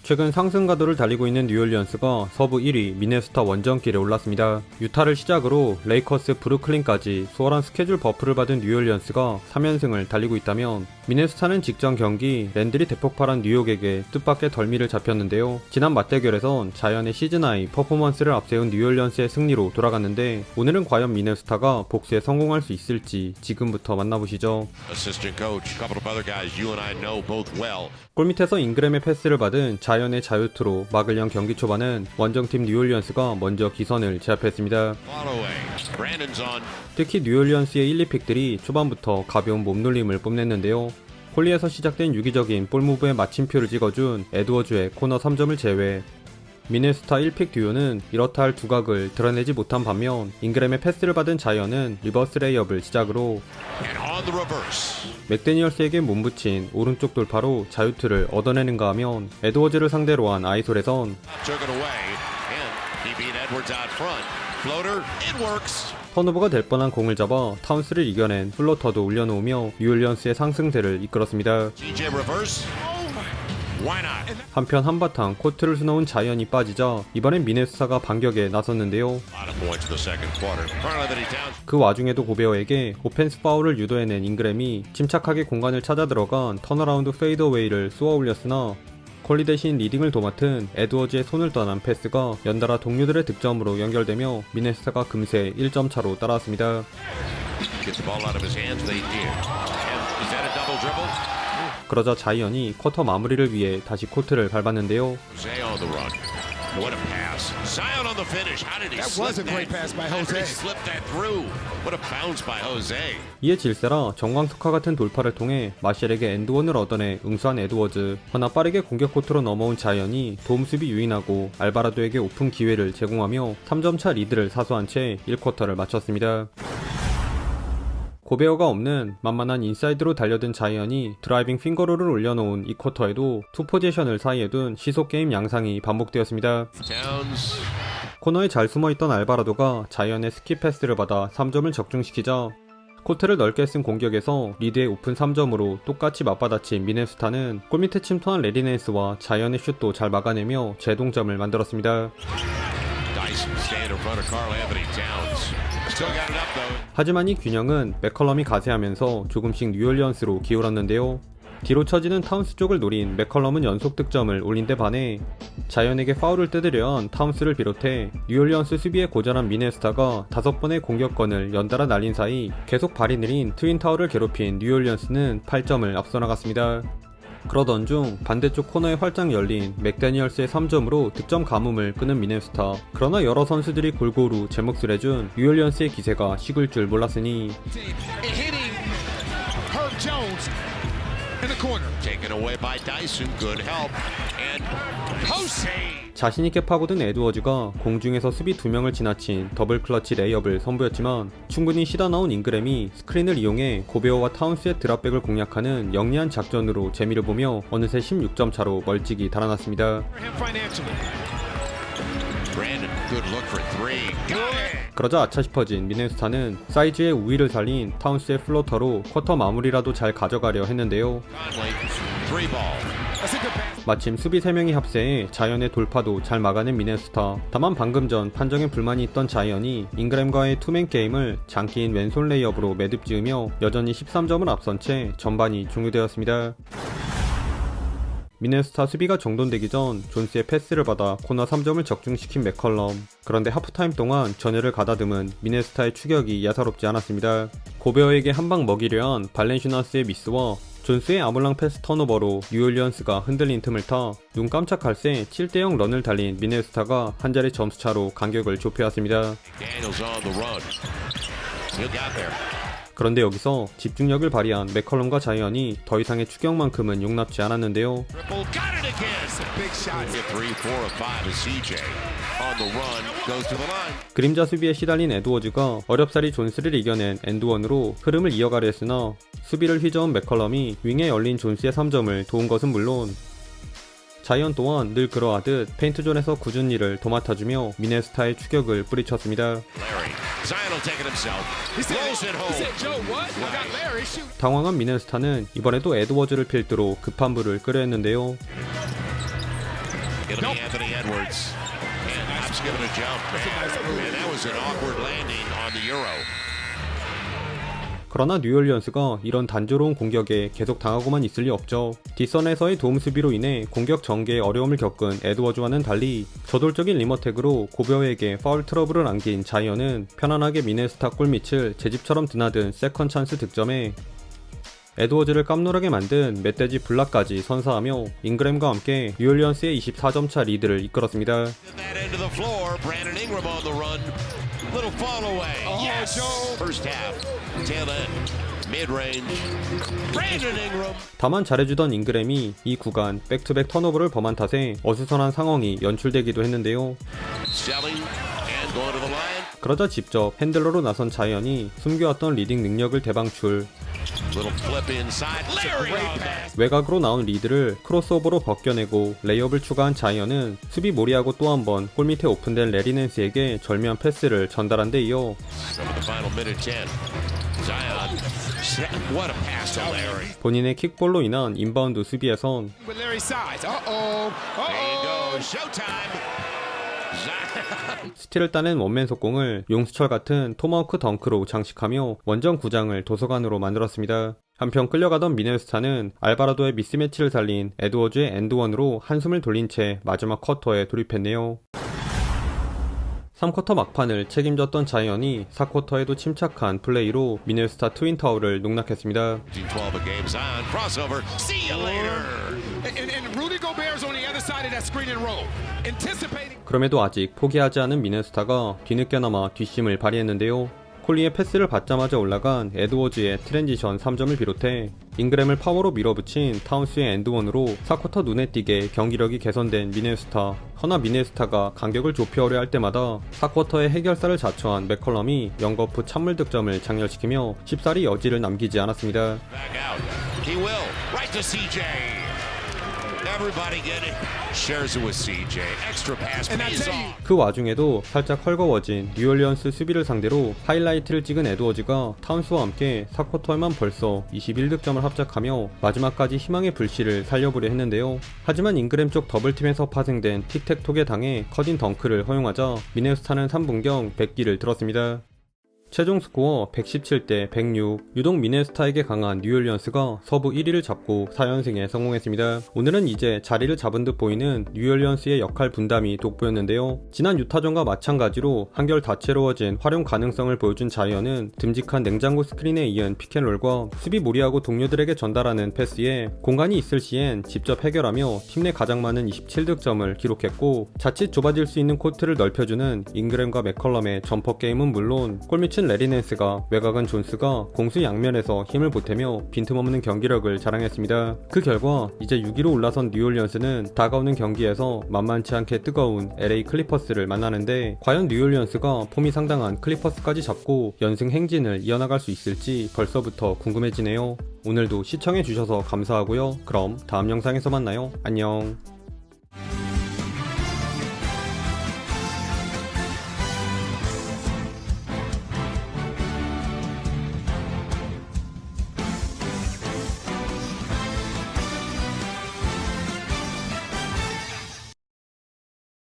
최근 상승 가도를 달리고 있는 뉴올리언스가 서부 1위 미네소타 원정길에 올랐습니다. 유타를 시작으로 레이커스, 브루클린까지 수월한 스케줄 버프를 받은 뉴올리언스가 3연승을 달리고 있다면 미네소타는 직전 경기 랜들이 대폭발한 뉴욕에게 뜻밖의 덜미를 잡혔는데요. 지난 맞대결에선 자이언의 시즌하이 퍼포먼스를 앞세운 뉴올리언스의 승리로 돌아갔는데 오늘은 과연 미네소타가 복수에 성공할 수 있을지 지금부터 만나보시죠. 골밑에서 잉그램의 패스를 받은 자이언의 자유투로 막을 연 경기 초반은 원정팀 뉴올리언스가 먼저 기선을 제압했습니다. 특히 뉴올리언스의 1, 2픽들이 초반부터 가벼운 몸놀림을 뽐냈는데요. 홀리에서 시작된 유기적인 볼무브에 마침표를 찍어준 에드워즈의 코너 3점을 제외 미네소타 1픽 듀오는 이렇다 할 두각을 드러내지 못한 반면 잉그램의 패스를 받은 자이언은 리버스 레이업을 시작으로 맥데니얼스에게 몸붙인 오른쪽 돌파로 자유투를 얻어내는가 하면 에드워즈를 상대로 한 아이솔에선 턴오버가 될 뻔한 공을 잡아 타운스를 이겨낸 플로터도 올려놓으며 뉴올리언스의 상승세를 이끌었습니다. 한편 한바탕 코트를 수놓은 자이언이 빠지자 이번엔 미네소타가 반격에 나섰는데요. 그 와중에도 고베어에게 오펜스 파울을 유도해낸 잉그램이 침착하게 공간을 찾아 들어간 턴어라운드 페이드어웨이를 쏘아 올렸으나 콜리 대신 리딩을 도맡은 에드워즈의 손을 떠난 패스가 연달아 동료들의 득점으로 연결되며 미네소타가 금세 1점 차로 따라왔습니다. 그러자 자이언이 쿼터 마무리를 위해 다시 코트를 밟았는데요. 이에 질세라 정광석화 같은 돌파를 통해 마셸에게 엔드원을 얻어내 응수한 에드워즈. 허나 빠르게 공격 코트로 넘어온 자이언이 도움수비 유인하고 알바라도에게 오픈 기회를 제공하며 3점차 리드를 사수한 채 1쿼터를 마쳤습니다. 고베어가 없는 만만한 인사이드로 달려든 자이언이 드라이빙 핑거롤을 올려놓은 이 쿼터에도 투 포지션을 사이에 둔 시속게임 양상이 반복되었습니다. 코너에 잘 숨어있던 알바라도가 자이언의 스킵 패스를 받아 3점을 적중시키자 코트를 넓게 쓴 공격에서 리드의 오픈 3점으로 똑같이 맞받아친 미네소타는 골밑에 침투한 레리 낸스와 자이언의 슛도 잘 막아내며 재동점을 만들었습니다. 하지만 이 균형은 맥컬럼이 가세하면서 조금씩 뉴올리언스로 기울었는데요. 뒤로 처지는 타운스 쪽을 노린 맥컬럼은 연속 득점을 올린 데 반해 자이언에게 파울을 뜯으려 한 타운스를 비롯해 뉴올리언스 수비에 고전한 미네소타가 5번의 공격권을 연달아 날린 사이 계속 발이 느린 트윈타워를 괴롭힌 뉴올리언스는 8점을 앞서 나갔습니다. 그러던 중 반대쪽 코너에 활짝 열린 맥데니얼스의 3점으로 득점 가뭄을 끄는 미네소타. 그러나 여러 선수들이 골고루 제 몫을 해준 뉴올리언스의 기세가 식을 줄 몰랐으니 자신있게 파고든 에드워즈가 공중에서 수비 2명을 지나친 더블 클러치 레이업을 선보였지만 충분히 쉬다 나온 잉그램이 스크린을 이용해 고베어와 타운스의 드랍백을 공략하는 영리한 작전으로 재미를 보며 어느새 16점 차로 멀찍이 달아났습니다. 그러자 아차 싶어진 미네소타는 사이즈의 우위를 살린 타운스의 플로터로 쿼터 마무리라도 잘 가져가려 했는데요. 마침 수비 3명이 합세해 자이언의 돌파도 잘 막아낸 미네소타. 다만 방금 전 판정에 불만이 있던 자이언이 잉그램과의 투맨 게임을 장기인 왼손 레이업으로 매듭 지으며 여전히 13점을 앞선 채 전반이 종료되었습니다. 미네소타 수비가 정돈되기 전 존스의 패스를 받아 코너 3점을 적중시킨 맥컬럼. 그런데 하프타임 동안 전열을 가다듬은 미네소타의 추격이 예사롭지 않았습니다. 고베어에게 한방 먹이려 한 발렌슈나스의 미스와 존스의 아몰랑 패스 턴오버로 뉴올리언스가 흔들린 틈을 타 눈 깜짝할 새 7대0 런을 달린 미네소타가 한 자리 점수차로 간격을 좁혀왔습니다. 그런데 여기서 집중력을 발휘한 맥컬럼과 자이언이 더 이상의 추격만큼은 용납지 않았는데요. 그림자 수비에 시달린 에드워즈가 어렵사리 존스를 이겨낸 엔드원으로 흐름을 이어가려 했으나 수비를 휘저은 맥컬럼이 윙에 열린 존스의 3점을 도운 것은 물론 자이언 또한 늘 그러하듯 페인트존에서 굳은 일을 도맡아주며 미네소타의 추격을 뿌리쳤습니다. 당황한 미네소타는 이번에도 에드워즈를 필두로 급한 불을 끄려 했는데요. It'll be Anthony Edwards. And Hobbs giving a jump. And that was an awkward landing on the Euro. 그러나 뉴올리언스가 이런 단조로운 공격에 계속 당하고만 있을 리 없죠. 뒷선에서의 도움 수비로 인해 공격 전개에 어려움을 겪은 에드워즈와는 달리 저돌적인 리머텍으로 고베어에게 파울 트러블을 안긴 자이언은 편안하게 미네소타 골밑을 제집처럼 드나든 세컨 찬스 득점에 에드워즈를 깜놀하게 만든 멧돼지 블락까지 선사하며 잉그램과 함께 뉴올리언스의 24점차 리드를 이끌었습니다. That end of the floor. Brandon Ingram on the run. Little fall away. Yes. First half. Tail end. Mid-range. Brandon Ingram. 다만 잘해주던 잉그램이 이 구간 백투백 턴오버를 범한 탓에 어수선한 상황이 연출되기도 했는데요. Selling and going to the line. 그러자 직접 핸들러로 나선 자이언이 숨겨왔던 리딩 능력을 대방출. Little flip inside. Larry on that. 외곽으로 나온 리드를 크로스오버로 벗겨내고 레이업을 추가한 자이언은 수비 모리하고 또 한 번 골밑에 오픈된 레리 낸스에게 절묘한 패스를 전달한 데 이어 Over the final minute 10. Zion. What a pass to Larry. 본인의 킥볼로 인한 인바운드 수비에선 With Larry size. Uh-oh. There you go. Showtime. Zion. 스틸을 따낸 원맨 속공을 용수철 같은 토마호크 덩크로 장식하며 원정 구장을 도서관으로 만들었습니다. 한편 끌려가던 미네소타는 알바라도의 미스매치를 살린 에드워즈의 엔드원으로 한숨을 돌린 채 마지막 쿼터에 돌입했네요. 3쿼터 막판을 책임졌던 자이언이 4쿼터에도 침착한 플레이로 미네소타 트윈타워를 농락했습니다. 12 a game. Zion crossover. See you later. And Rudy Gobert's on the other side of that screen and roll. Anticipating. 그럼에도 아직 포기하지 않은 미네소타가 뒤늦게나마 뒷심을 발휘했는데요. 콜리의 패스를 받자마자 올라간 에드워즈의 트랜지션 3점을 비롯해 잉그램을 파워로 밀어붙인 타운스의 엔드원으로 4쿼터 눈에 띄게 경기력이 개선된 미네소타. 허나 미네소타가 간격을 좁혀오려 할 때마다 4쿼터의 해결사를 자처한 맥컬럼이 영거푸 찬물 득점을 장렬시키며 쉽사리 여지를 남기지 않았습니다. Back out. He will. Right to CJ. Everybody get it. Shares it with CJ. Extra pass pays off. 그 와중에도 살짝 헐거워진 뉴올리언스 수비를 상대로 하이라이트를 찍은 에드워즈가 타운스와 함께 4쿼터에만 벌써 21득점을 합작하며 마지막까지 희망의 불씨를 살려보려 했는데요. 하지만 잉그램 쪽 더블팀에서 파생된 틱택톡에 당해 커딘 덩크를 허용하자 미네소타는 3분경 100기를 들었습니다. 최종 스코어 117대 106. 유독 미네소타에게 강한 뉴올리언스가 서부 1위를 잡고 4연승에 성공했습니다. 오늘은 이제 자리를 잡은 듯 보이는 뉴올리언스의 역할 분담이 돋보였는데요. 지난 유타전과 마찬가지로 한결 다채로워진 활용 가능성을 보여준 자이언은 듬직한 냉장고 스크린에 이은 피켄롤과 수비 무리하고 동료들에게 전달하는 패스에 공간이 있을 시엔 직접 해결하며 팀 내 가장 많은 27득점을 기록했고, 자칫 좁아질 수 있는 코트를 넓혀주는 잉그램과 맥컬럼의 점퍼 게임은 물론 골밑은 레리 낸스가, 외곽은 존스가 공수 양면에서 힘을 보태며 빈틈없는 경기력을 자랑했습니다. 그 결과 이제 6위로 올라선 뉴올리언스는 다가오는 경기에서 만만치 않게 뜨거운 LA 클리퍼스를 만나는데, 과연 뉴올리언스가 폼이 상당한 클리퍼스까지 잡고 연승 행진을 이어나갈 수 있을지 벌써부터 궁금해지네요. 오늘도 시청해주셔서 감사하고요. 그럼 다음 영상에서 만나요. 안녕.